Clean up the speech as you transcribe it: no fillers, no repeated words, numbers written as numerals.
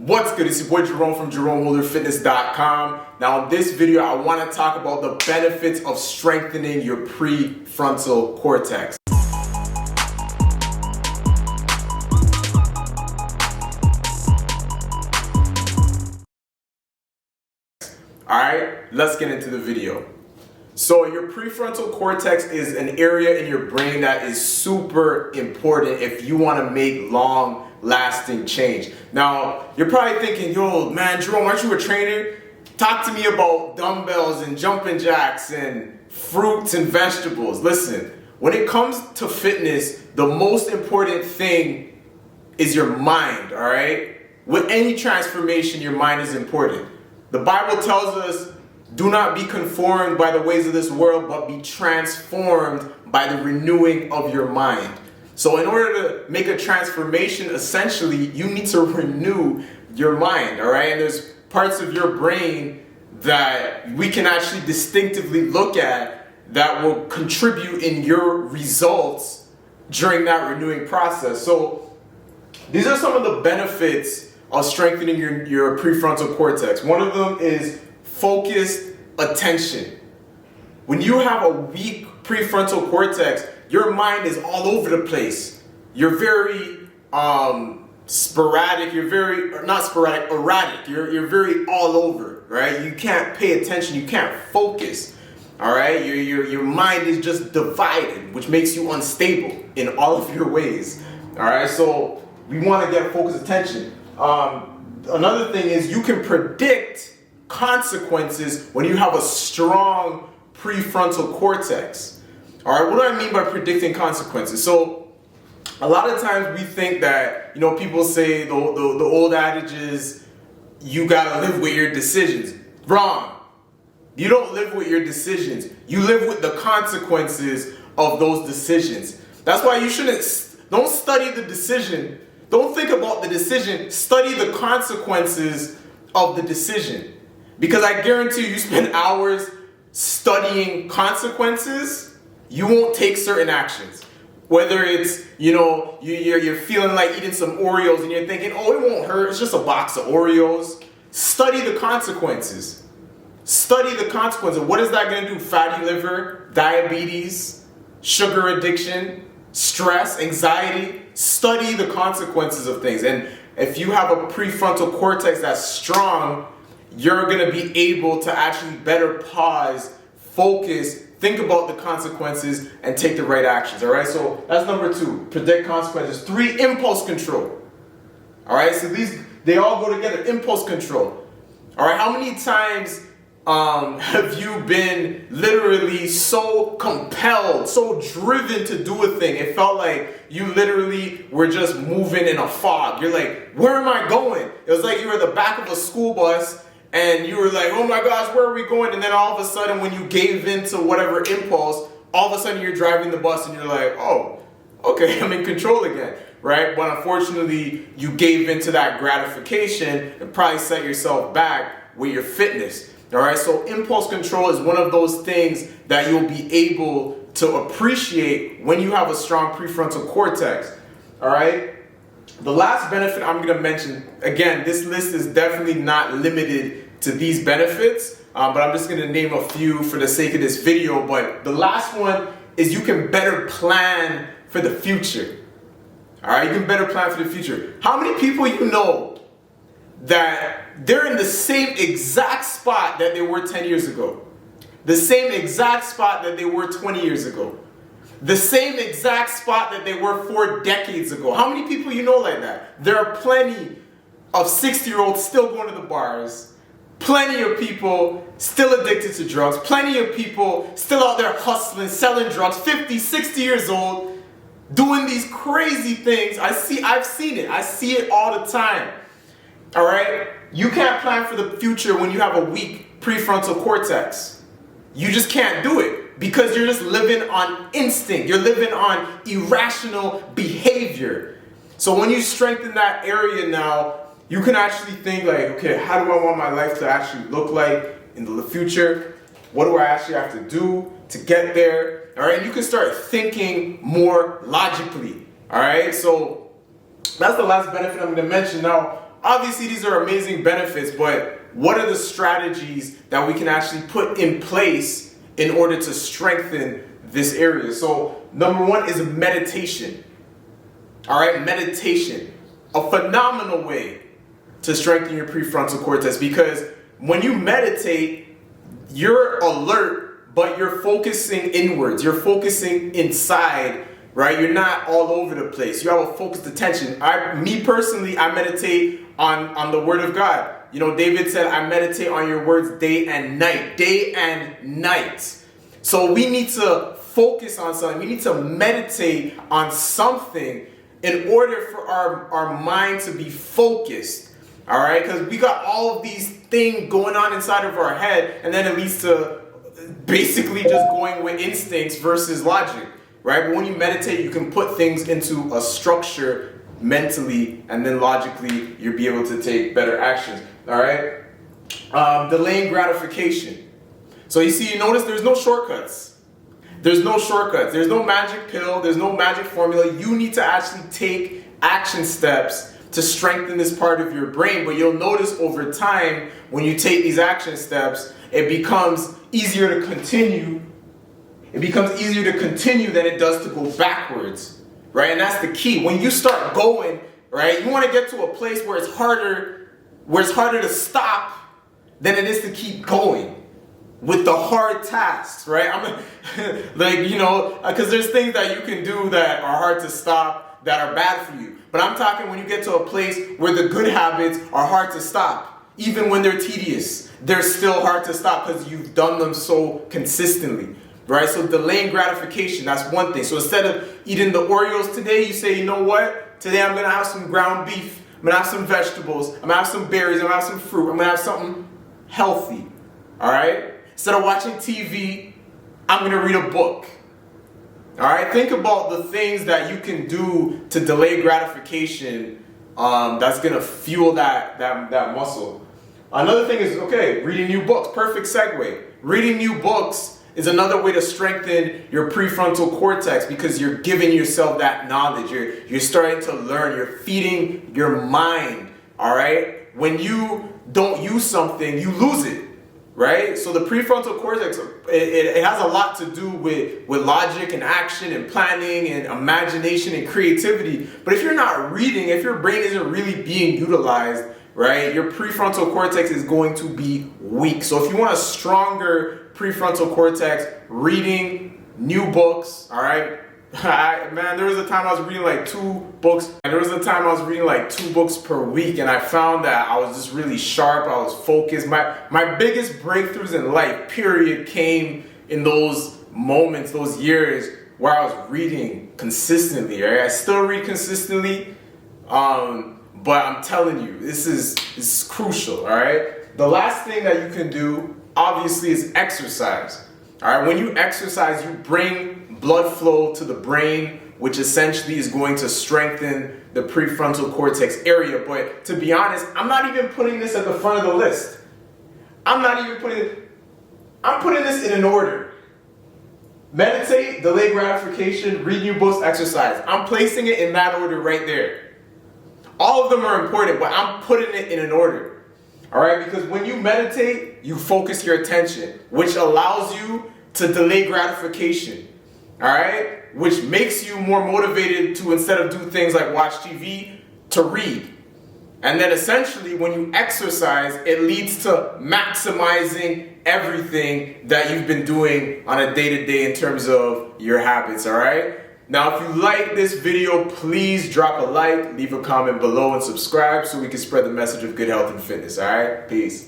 What's good? It's your boy Jerome from JeromeHolderFitness.com. Now in this video, I want to talk about the benefits of strengthening your prefrontal cortex. Alright, let's get into the video. So your prefrontal cortex is an area in your brain that is super important if you want to make long-lasting change. Now, you're probably thinking, yo, man, Jerome, aren't you a trainer? Talk to me about dumbbells and jumping jacks and fruits and vegetables. Listen, when it comes to fitness, the most important thing is your mind, all right? With any transformation, your mind is important. The Bible tells us, do not be conformed by the ways of this world, but be transformed by the renewing of your mind. So in order to make a transformation, essentially, you need to renew your mind, all right? And there's parts of your brain that we can actually distinctively look at that will contribute in your results during that renewing process. So these are some of the benefits of strengthening your prefrontal cortex. One of them is focused attention. When you have a weak prefrontal cortex, your mind is all over the place. You're very sporadic. You're very, not sporadic, erratic. You're very all over, right? You can't pay attention. You can't focus, all right? Your mind is just divided, which makes you unstable in all of your ways, all right? So we want to get focused attention. Another thing is you can predict consequences when you have a strong prefrontal cortex. All right, what do I mean by predicting consequences? So a lot of times we think that, people say the old adage is you gotta live with your decisions. Wrong. You don't live with your decisions. You live with the consequences of those decisions. That's why you don't study the decision. Don't think about the decision. Study the consequences of the decision. Because I guarantee you spend hours studying consequences, you won't take certain actions. Whether it's, you're feeling like eating some Oreos and you're thinking, oh, it won't hurt, it's just a box of Oreos. Study the consequences. Study the consequences. What is that going to do? Fatty liver, diabetes, sugar addiction, stress, anxiety. Study the consequences of things. And if you have a prefrontal cortex that's strong, you're going to be able to actually better pause, focus, think about the consequences, and take the right actions, all right? So that's number 2, predict consequences. 3, impulse control, all right? So they all go together, impulse control, all right? How many times have you been literally so compelled, so driven to do a thing? It felt like you literally were just moving in a fog. You're like, where am I going? It was like you were at the back of a school bus and you were like, oh my gosh, where are we going? And then all of a sudden, when you gave in to whatever impulse, all of a sudden you're driving the bus and you're like, oh, okay, I'm in control again, right? But unfortunately, you gave in to that gratification and probably set yourself back with your fitness, all right? So impulse control is one of those things that you'll be able to appreciate when you have a strong prefrontal cortex, all right? The last benefit I'm going to mention, again, this list is definitely not limited to these benefits, but I'm just going to name a few for the sake of this video. But the last one is you can better plan for the future. All right, you can better plan for the future. How many people you know that they're in the same exact spot that they were 10 years ago? The same exact spot that they were 20 years ago? The same exact spot that they were 4 decades ago. How many people you know like that? There are plenty of 60-year-olds still going to the bars. Plenty of people still addicted to drugs. Plenty of people still out there hustling, selling drugs, 50, 60 years old, doing these crazy things. I've seen it. I see it all the time. All right? You can't plan for the future when you have a weak prefrontal cortex. You just can't do it. Because you're just living on instinct. You're living on irrational behavior. So when you strengthen that area now, you can actually think like, okay, how do I want my life to actually look like in the future? What do I actually have to do to get there? All right, and you can start thinking more logically. All right, so that's the last benefit I'm going to mention. Now, obviously these are amazing benefits, but what are the strategies that we can actually put in place in order to strengthen this area? So number one is meditation. All right, meditation, a phenomenal way to strengthen your prefrontal cortex, because when you meditate, you're alert, but you're focusing inwards. You're focusing inside, right? You're not all over the place. You have a focused attention. Me personally, I meditate on the Word of God. You know, David said, I meditate on your words day and night. Day and night. So we need to focus on something. We need to meditate on something in order for our mind to be focused. All right? Because we got all of these things going on inside of our head, and then it leads to basically just going with instincts versus logic. Right? But when you meditate, you can put things into a structure mentally, and then logically you'll be able to take better actions. All right? Delaying gratification. So you notice there's no shortcuts. There's no shortcuts. There's no magic pill. There's no magic formula. You need to actually take action steps to strengthen this part of your brain. But you'll notice over time, when you take these action steps, it becomes easier to continue. It becomes easier to continue than it does to go backwards, right? And that's the key. When you start going, right, you want to get to a place where it's harder to stop than it is to keep going with the hard tasks, right? Because there's things that you can do that are hard to stop, that are bad for you. But I'm talking when you get to a place where the good habits are hard to stop. Even when they're tedious, they're still hard to stop because you've done them so consistently, right? So delaying gratification, that's one thing. So instead of eating the Oreos today, you say, you know what? Today I'm going to have some ground beef. I'm going to have some vegetables. I'm going to have some berries. I'm going to have some fruit. I'm going to have something healthy, all right? Instead of watching TV, I'm going to read a book. All right? Think about the things that you can do to delay gratification that's going to fuel that muscle. Another thing is, reading new books. Perfect segue. Reading new books is another way to strengthen your prefrontal cortex because you're giving yourself that knowledge. You're starting to learn. You're feeding your mind. All right? When you don't use something, you lose it. Right? So the prefrontal cortex, it has a lot to do with logic and action and planning and imagination and creativity. But if you're not reading, if your brain isn't really being utilized, right, your prefrontal cortex is going to be weak. So if you want a stronger prefrontal cortex, reading new books, all right? There was a time I was reading like 2 books, and there was a time I was reading like 2 books per week, and I found that I was just really sharp, I was focused. My biggest breakthroughs in life, period, came in those moments, those years where I was reading consistently, right? I still read consistently, but I'm telling you, this is crucial, all right? The last thing that you can do, obviously, is exercise. All right, when you exercise, you bring blood flow to the brain, which essentially is going to strengthen the prefrontal cortex area. But to be honest, I'm not even putting this at the front of the list. I'm putting this in an order. Meditate, delay gratification, read new books, exercise. I'm placing it in that order right there. All of them are important, but I'm putting it in an order. All right, because when you meditate, you focus your attention, which allows you to delay gratification. All right, which makes you more motivated to, instead of do things like watch TV, to read. And then essentially when you exercise, it leads to maximizing everything that you've been doing on a day-to-day in terms of your habits, all right? Now, if you like this video, please drop a like, leave a comment below, and subscribe so we can spread the message of good health and fitness, all right? Peace.